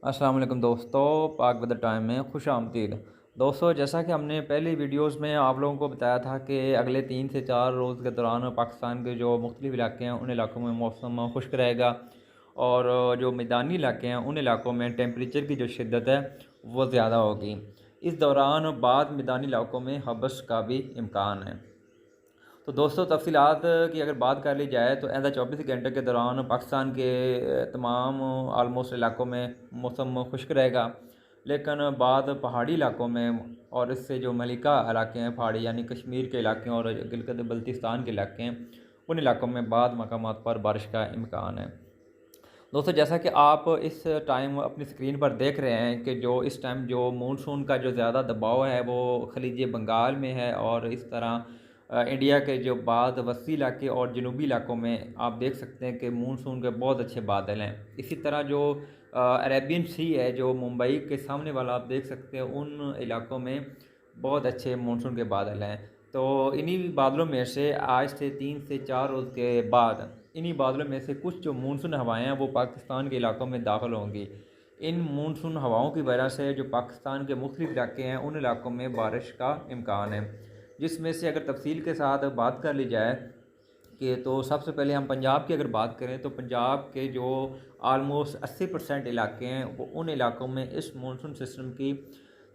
अस्सलाम वालेकुम दोस्तों, पाक वेदर टाइम में खुशामदीद। दोस्तों, जैसा कि हमने पहली वीडियोस में आप लोगों को बताया था कि अगले 3 से 4 रोज़ के दौरान पाकिस्तान के जो मुख्तलिफ़ इलाके हैं उन इलाकों में मौसम खुश्क रहेगा और जो मैदानी इलाके हैं उन इलाकों में टेम्परेचर की जो शिद्दत है वो ज़्यादा होगी। इस दौरान बाद मैदानी इलाकों में हबस का भी इम्कान है। तो दोस्तों, तफ़सीलात की अगर बात कर ली जाए तो आइंदा 24 घंटे के दौरान पाकिस्तान के तमाम आलमोस्ट इलाकों में मौसम खुश्क रहेगा। लेकिन बाद पहाड़ी इलाकों में और इससे जो मलिका इलाके हैं पहाड़ी यानी कश्मीर के इलाके और गिलगित बल्तिस्तान के इलाके हैं, उन इलाकों में बाद मकामात पर बारिश का इम्कान है। दोस्तों, जैसा कि आप इस टाइम अपनी स्क्रीन पर देख रहे हैं कि जो इस टाइम जो मानसून का जो ज़्यादा दबाव है वो ख़लीज बंगाल में है और इस तरह इंडिया के जो बाद वस्ती इलाके और जनूबी इलाकों में आप देख सकते हैं कि मानसून के बहुत अच्छे बादल हैं। इसी तरह जो अरेबियन सी है जो मुंबई के सामने वाला आप देख सकते हैं, उन इलाकों में बहुत अच्छे मानसून के बादल हैं। तो इन्हीं बादलों में से आज से 3 से 4 रोज़ के बाद इन्हीं बादलों में से कुछ जो मानसून हवाएँ हैं वो पाकिस्तान के इलाकों में दाखिल होंगी। इन मानसून हवाओं की वजह से जो पाकिस्तान के मुख्तलिफ़ इलाके हैं उन इलाकों में बारिश का इम्कान है। जिसमें से अगर तफ़सील के साथ बात कर ली जाए कि तो सबसे पहले हम पंजाब की अगर बात करें तो पंजाब के जो आलमोस्ट 80% इलाके हैं वो उन इलाकों में इस मानसून सिस्टम की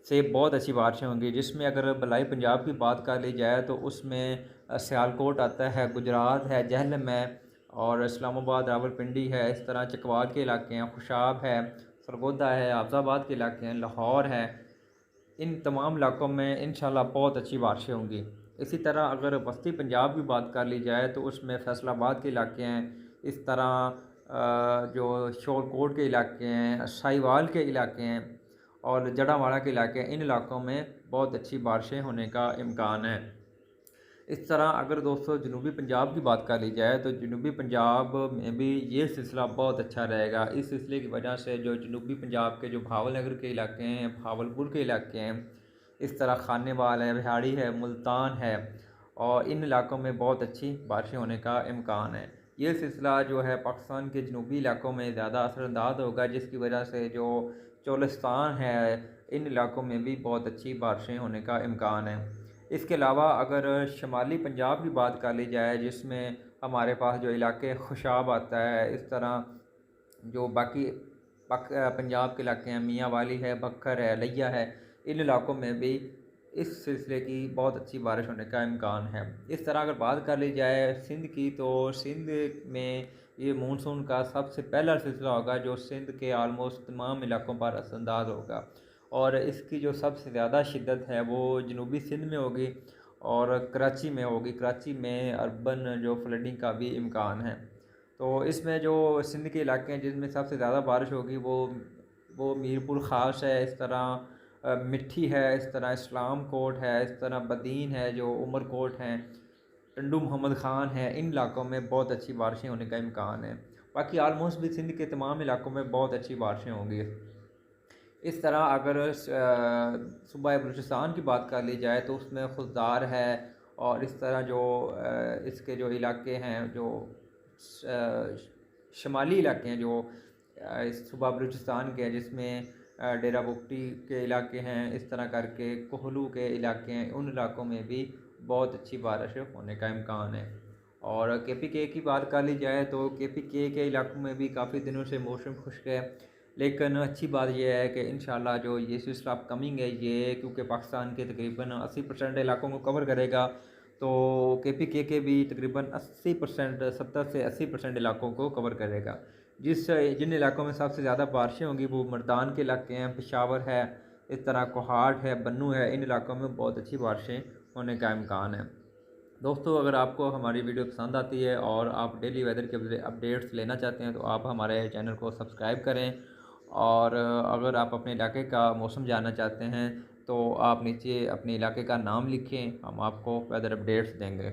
से बहुत अच्छी बारिशें होंगी। जिसमें अगर बलाई पंजाब की बात कर ली जाए तो उसमें सियालकोट आता है, गुजरात है, जहलम है और इस्लामाबाद, रावलपिंडी है, इस तरह चकवात के इलाके हैं, खुशाब है, सरगोदा है, आफ़ाबाद के इलाके हैं, लाहौर है। इन तमाम इलाकों में इंशाल्लाह बहुत अच्छी बारिशें होंगी। इसी तरह अगर वस्ती पंजाब की बात कर ली जाए तो उसमें फैसलाबाद के इलाके हैं, इस तरह जो शोरकोट के इलाके हैं, साहिवाल के इलाके हैं और जड़ावाड़ा के इलाके हैं, इन इलाकों में बहुत अच्छी बारिशें होने का इम्कान है। इस तरह अगर दोस्तों जनूबी पंजाब की बात कर ली जाए तो जनूबी पंजाब में भी ये सिलसिला बहुत अच्छा रहेगा। इस सिलसिले की वजह से जो जनूबी पंजाब के जो भावलनगर के इलाके हैं, भावलपुर के इलाके हैं, इस तरह खानेवाल है, बिहाड़ी है, मुल्तान है और इन इलाकों में बहुत अच्छी बारिशें होने का इम्कान है। ये सिलसिला जो है पाकिस्तान के जनूबी इलाकों में ज़्यादा असरअंदाज होगा, जिसकी वजह से जो चोलिस्तान है इन इलाकों में भी बहुत अच्छी बारिशें होने का इम्कान है। इसके अलावा अगर शुमाली पंजाब की बात कर ली जाए जिसमें हमारे पास जो इलाके खुशाब आता है, इस तरह जो बाकी पंजाब के इलाके हैं, मियाँ वाली है, बक्खर है, लिया है, इन इलाकों में भी इस सिलसिले की बहुत अच्छी बारिश होने का इम्कान है। इस तरह अगर बात कर ली जाए सिंध की तो सिंध में ये मानसून का सबसे पहला सिलसिला होगा जो सिंध के आलमोस्ट तमाम इलाकों पर असरअंदाज होगा और इसकी जो सबसे ज़्यादा शिद्दत है वो जनूबी सिंध में होगी और कराची में होगी। कराची में अर्बन जो फ्लडिंग का भी इम्कान है। तो इसमें जो सिंध के इलाके हैं जिसमें सबसे ज़्यादा बारिश होगी वो मीरपुर ख़ास है, इस तरह मिट्ठी है, इस तरह इस्लाम कोट है, इस तरह बदीन है, जो उमरकोट हैं, टंडू मोहम्मद ख़ान है, इन इलाकों में बहुत अच्छी बारिशें होने का इम्कान है। बाकी आलमोस्ट भी सिंध के तमाम इलाकों में बहुत अच्छी बारिशें होंगी। इस तरह अगर सूबा बलूचिस्तान की बात कर ली जाए तो उसमें खुशदार है और इस तरह जो इसके जो इलाके हैं जो शुमाली इलाके हैं जो इस सूबा बलूचिस्तान के हैं जिसमें डेरा बुगटी के इलाके हैं, इस तरह करके कोहलू के इलाके हैं, उन इलाकों में भी बहुत अच्छी बारिश होने का इम्कान है। और KPK की बात कर ली जाए तो KPK के इलाकों में भी काफ़ी दिनों से मौसम खुश्क है। लेकिन अच्छी बात यह है कि इंशाल्लाह जो ये सिलसिला अपकमिंग है ये क्योंकि पाकिस्तान के तकरीबन 80% इलाकों को कवर करेगा, तो KPK के भी तकरीबन 80% 70 से 80% इलाकों को कवर करेगा। जिन इलाकों में सबसे ज़्यादा बारिशें होंगी वो मुल्तान के इलाके हैं, पेशावर है, इस तरह कोहाट है, बन्नू है, इन इलाकों में बहुत अच्छी बारिशें होने का इम्कान है। दोस्तों, अगर आपको हमारी वीडियो पसंद आती है और आप डेली वेदर के अपडेट्स लेना चाहते हैं तो आप हमारे चैनल को सब्सक्राइब करें और अगर आप अपने इलाके का मौसम जानना चाहते हैं तो आप नीचे अपने इलाके का नाम लिखें, हम आपको वेदर अपडेट्स देंगे।